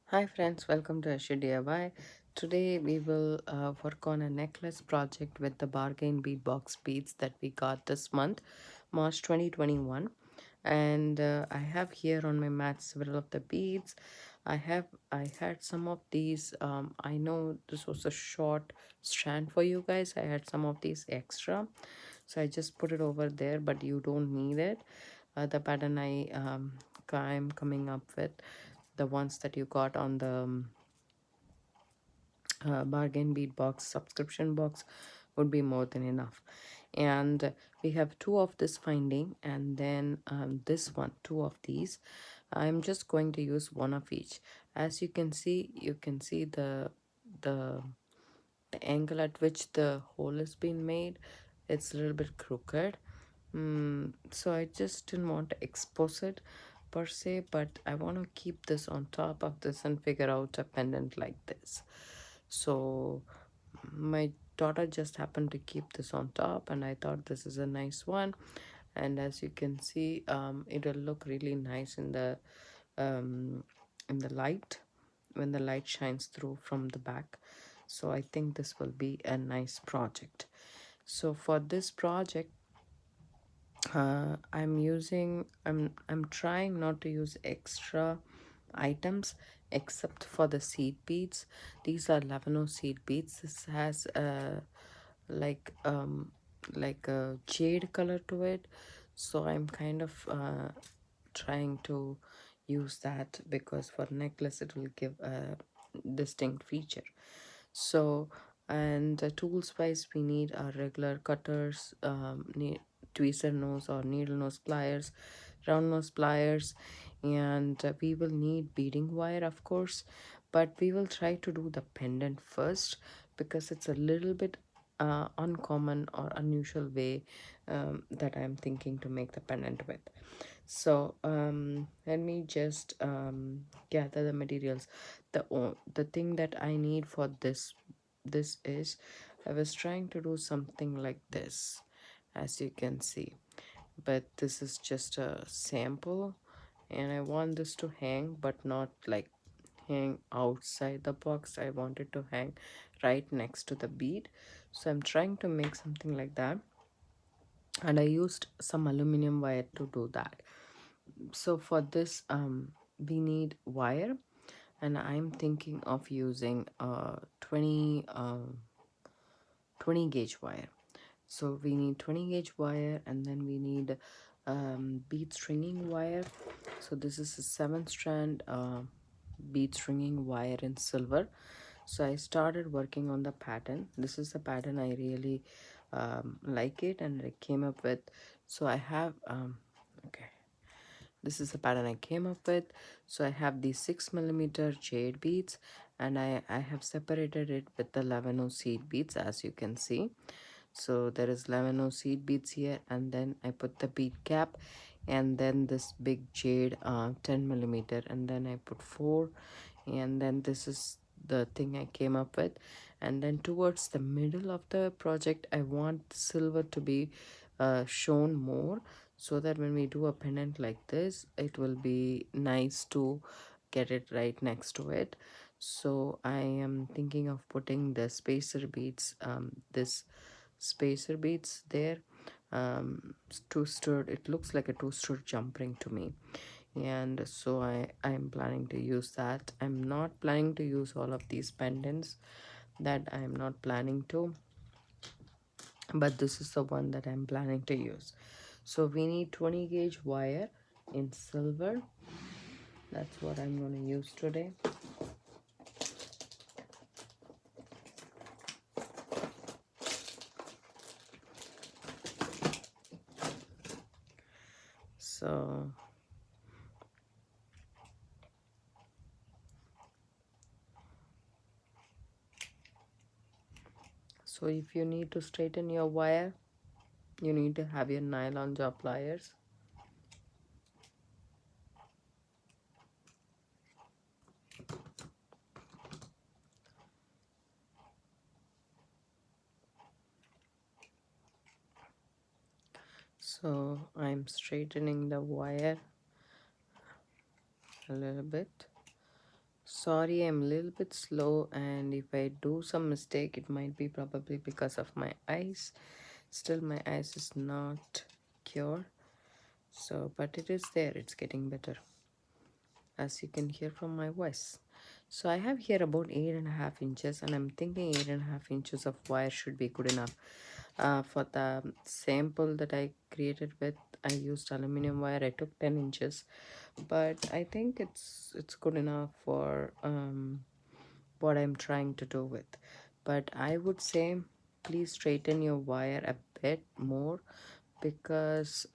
Hi friends, welcome to Aishudiy. Today we will work on a necklace project with the bargain bead box beads that we got this month, March 2021. And I have here on my mat several of the beads. I had some of these. I know this was a short strand for you guys. I had some of these extra, so I just put it over there. But you don't need it. The pattern I'm coming up with, the ones that you got on the bargain bead box subscription box, would be more than enough. And we have two of this finding, and then this one, two of these. I'm just going to use one of each. As you can see the the angle at which the hole has been made. It's a little bit crooked. So I just didn't want to expose it per se, but I want to keep this on top of this and figure out a pendant like this. So my daughter just happened to keep this on top, and I thought this is a nice one. And as you can see, it'll look really nice um, in the light, when the light shines through from the back. So I think this will be a nice project. So for this project, I'm trying not to use extra items except for the seed beads. These are lavano seed beads. This has like um like a jade color to it, so I'm kind of trying to use that, because for necklace it will give a distinct feature. So, and tools wise, we need our regular cutters, tweezer nose or needle nose pliers, round nose pliers, and we will need beading wire, of course. But we will try to do the pendant first, because it's a little bit uncommon or unusual way that I'm thinking to make the pendant with. So let me just gather the materials. The thing that I need for this is, I was trying to do something like this, as you can see, but this is just a sample, and I want this to hang, but not like hang outside the box. I want it to hang right next to the bead. So I'm trying to make something like that, and I used some aluminum wire to do that. So for this we need wire, and I'm thinking of using 20 gauge wire. So we need 20 gauge wire, and then we need bead stringing wire. So this is a 7 strand bead stringing wire in silver. So I started working on the pattern. This is the pattern I really like it, and I came up with. So I have okay, this is the pattern I came up with. So I have these 6 millimeter jade beads, and I have separated it with the lavano seed beads, as you can see. So there is lavano seed beads here, and then I put the bead cap, and then this big jade 10 millimeter, and then I put four, and then this is the thing I came up with. And then towards the middle of the project, I want silver to be shown more, so that when we do a pendant like this, it will be nice to get it right next to it. So I am thinking of putting the spacer beads, this spacer beads there, two-stirred. It looks like a two-stirred jump ring to me, and so I'm planning to use that. I'm not planning to use all of these pendants, that I'm not planning to, but this is the one that I'm planning to use. So we need 20 gauge wire in silver. That's what I'm going to use today. So if you need to straighten your wire, you need to have your nylon jaw pliers. So I'm straightening the wire a little bit. Sorry, I'm a little bit slow, and if I do some mistake, it might be probably because of my eyes. Still, my eyes is not cured. So, but it is there, it's getting better, as you can hear from my voice. So I have here about 8.5 inches, and I'm thinking 8.5 inches of wire should be good enough. For the sample that I created with, I used aluminum wire. I took 10 inches, but I think it's good enough for what I'm trying to do with. But I would say please straighten your wire a bit more, because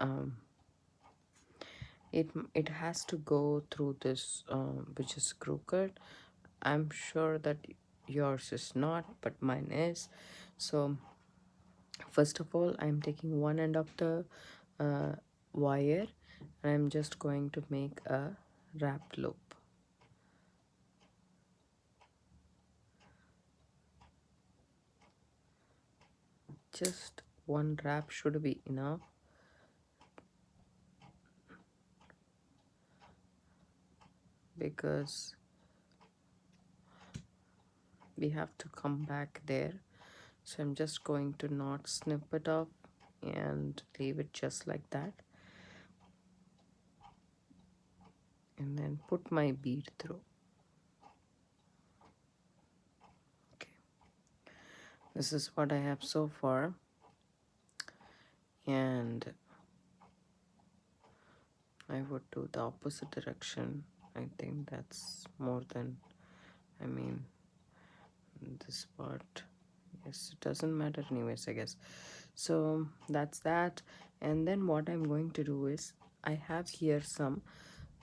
it has to go through this, which is crooked. I'm sure that yours is not, but mine is. So first of all, I'm taking one end of the uh, wire, and I'm just going to make a wrapped loop. Just one wrap should be enough, because we have to come back there. So I'm just going to not snip it off and leave it just like that, and then put my bead through. Okay, this is what I have so far, and I would do the opposite direction. I think that's more than, I mean, this part. Yes, it doesn't matter anyways, I guess. So that's that. And then what I'm going to do is, I have here some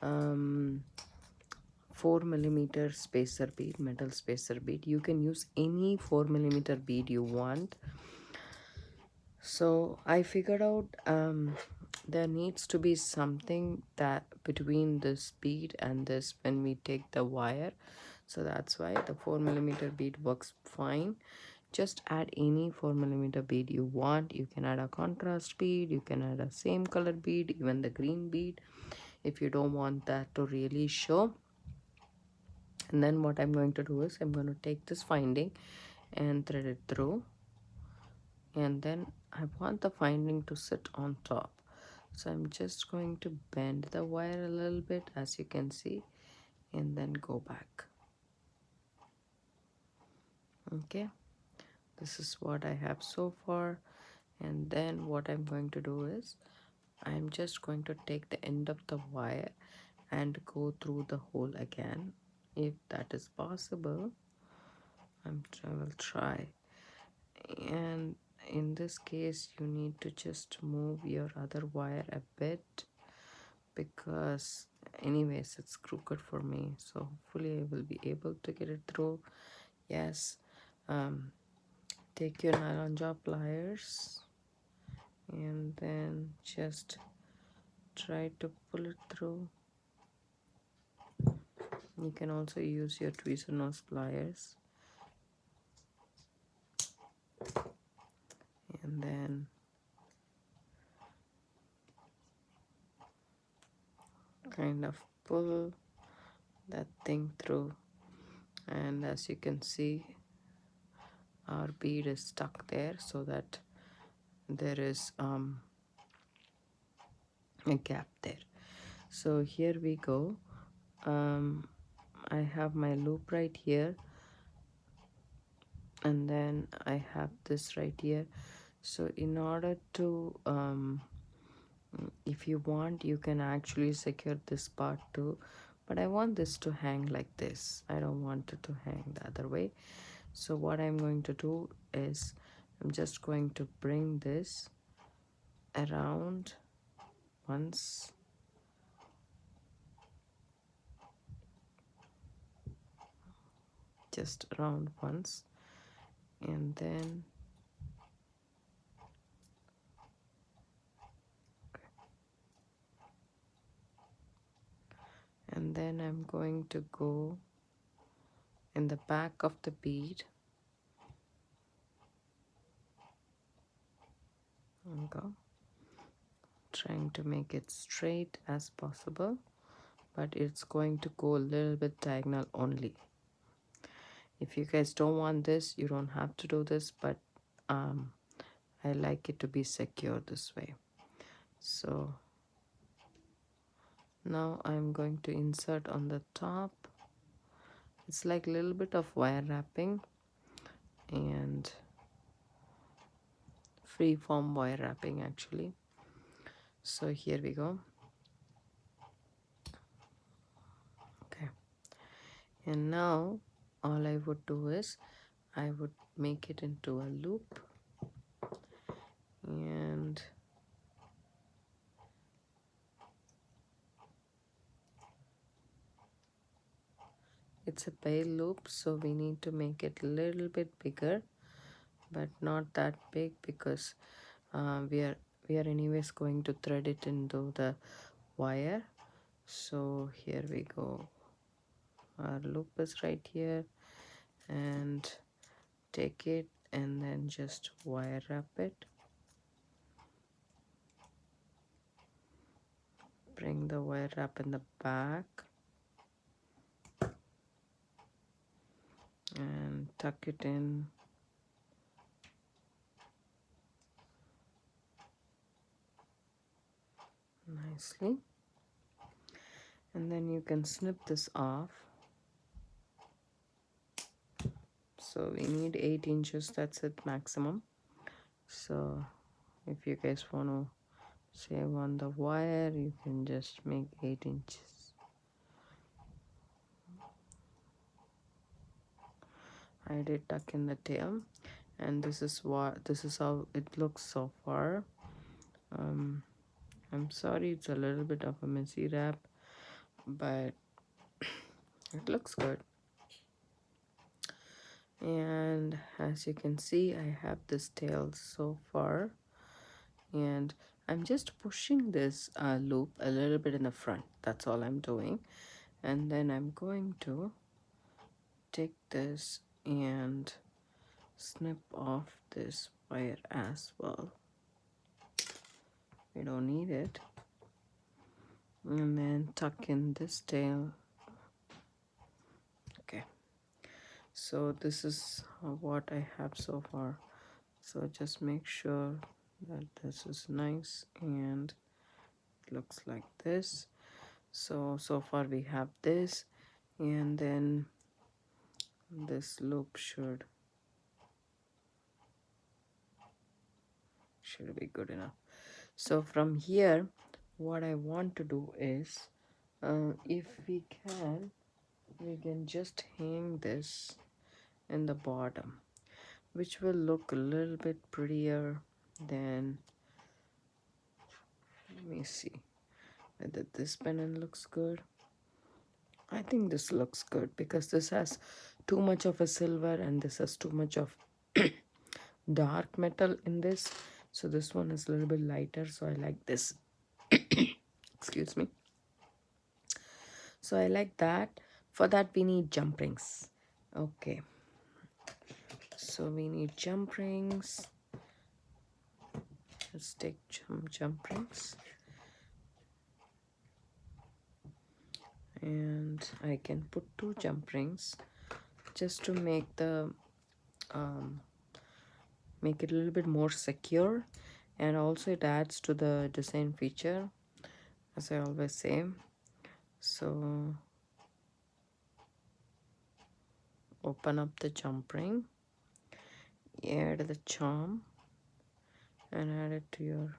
4 millimeter spacer bead, metal spacer bead. You can use any 4 millimeter bead you want. So I figured out there needs to be something that between this bead and this when we take the wire. So that's why the 4 millimeter bead works fine. Just add any 4 millimeter bead you want. You can add a contrast bead, you can add a same color bead, even the green bead, if you don't want that to really show. And then what I'm going to do is, I'm going to take this finding and thread it through, and then I want the finding to sit on top. So I'm just going to bend the wire a little bit, as you can see, and then go back. Okay, this is what I have so far. And then what I'm going to do is, I'm just going to take the end of the wire and go through the hole again, if that is possible. I will try. And in this case, you need to just move your other wire a bit, because anyways it's crooked for me, so hopefully I will be able to get it through. Yes. Take your nylon jaw pliers, and then just try to pull it through. You can also use your tweezer nose pliers, and then kind of pull that thing through. And as you can see, our bead is stuck there, so that there is a gap there. So here we go. I have my loop right here, and then I have this right here. So in order to if you want, you can actually secure this part too, but I want this to hang like this. I don't want it to hang the other way. So what I'm going to do is, I'm just going to bring this around once, just around once, and then I'm going to go in the back of the bead. There we go. Trying to make it straight as possible, but it's going to go a little bit diagonal only. If you guys don't want this, you don't have to do this, but I like it to be secure this way. So now I'm going to insert on the top. It's like a little bit of wire wrapping and free form wire wrapping actually. So here we go. Okay, and now all I would do is I would make it into a loop, and it's a pale loop, so we need to make it a little bit bigger, but not that big, because we are anyways going to thread it into the wire. So here we go. Our loop is right here, and take it and then just wire wrap it. Bring the wire wrap in the back and tuck it in. Nicely. And then you can snip this off. So we need 8 inches, that's it maximum. So if you guys want to save on the wire, you can just make 8 inches. I did tuck in the tail, and this is how it looks so far. I'm sorry it's a little bit of a messy wrap, but it looks good. And as you can see, I have this tail so far, and I'm just pushing this loop a little bit in the front. That's all I'm doing. And then I'm going to take this and snip off this wire as well. We don't need it. And then tuck in this tail. Okay, so this is what I have so far. So just make sure that this is nice and it looks like this. So far we have this, and then this loop should be good enough. So from here, what I want to do is, if we can just hang this in the bottom, which will look a little bit prettier than, let me see whether this pendant looks good. I think this looks good because this has too much of a silver and this has too much of dark metal in this. So this one is a little bit lighter, so I like this. Excuse me. So I like that. For that we need jump rings. Okay, so we need jump rings. Let's take jump rings, and I can put 2 jump rings just to make the make it a little bit more secure, and also it adds to the design feature, as I always say. So open up the jump ring, add the charm, and add it to your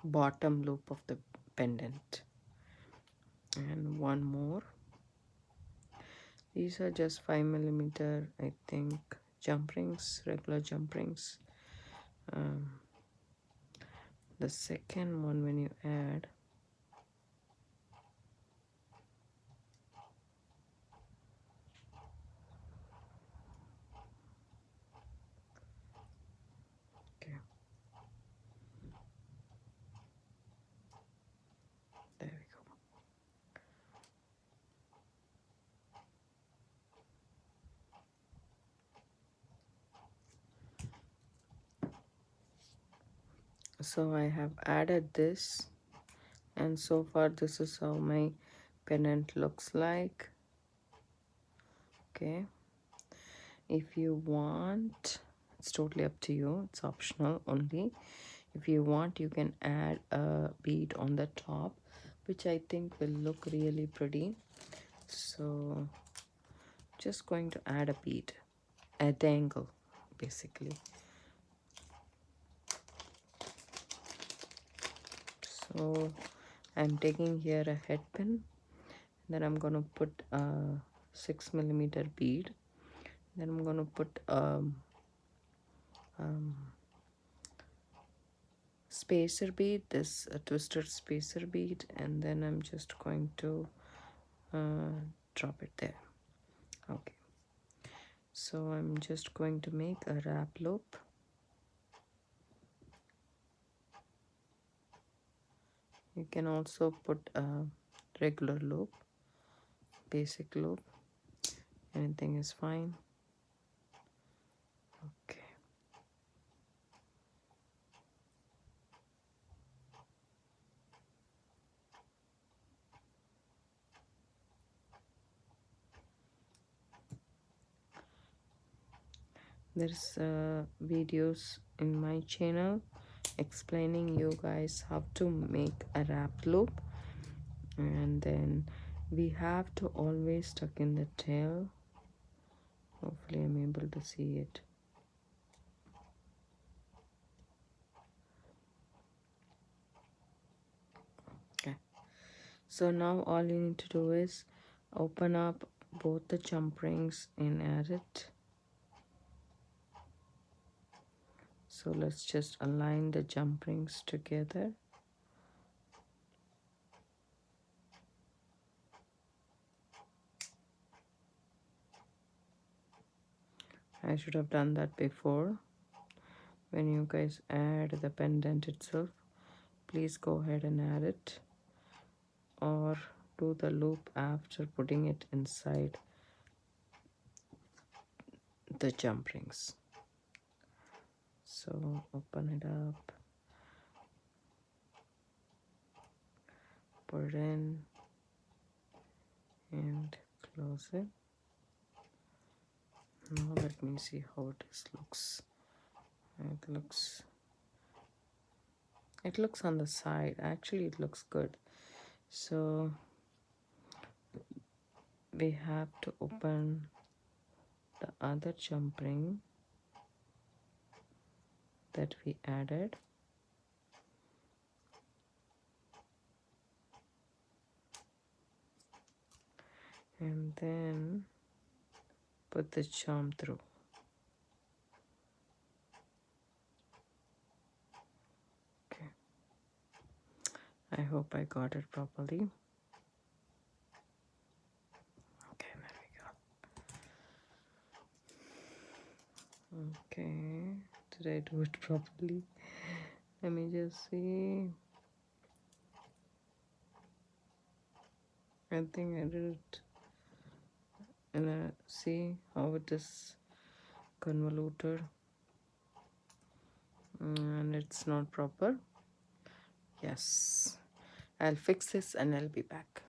bottom loop of the pendant. And one more. These are just 5mm, I think, jump rings, regular jump rings. The second one, when you add, okay, there we go. So I have added this, and so far this is how my pendant looks like. Okay, if you want, it's totally up to you, it's optional only. If you want, you can add a bead on the top, which I think will look really pretty. So just going to add a bead, a dangle basically. So I'm taking here a head pin, then I'm going to put a 6mm bead, then I'm going to put spacer bead, this a twisted spacer bead, and then I'm just going to drop it there. Okay, so I'm just going to make a wrap loop. You can also put a regular loop, basic loop, anything is fine. Okay, there's videos in my channel explaining you guys how to make a wrap loop, and then we have to always tuck in the tail. Hopefully I'm able to see it. Okay, so now all you need to do is open up both the jump rings and add it. So let's just align the jump rings together. I should have done that before. When you guys add the pendant itself, please go ahead and add it, or do the loop after putting it inside the jump rings. So open it up, put it in, and close it. Now let me see how this looks. It looks on the side. Actually, it looks good. So we have to open the other jump ring that we added, and then put the charm through. Okay, I hope I got it properly. Okay, there we go. Okay, did I do it properly? Let me just see. I think I did it. And see how it is convoluted, and it's not proper. Yes, I'll fix this and I'll be back.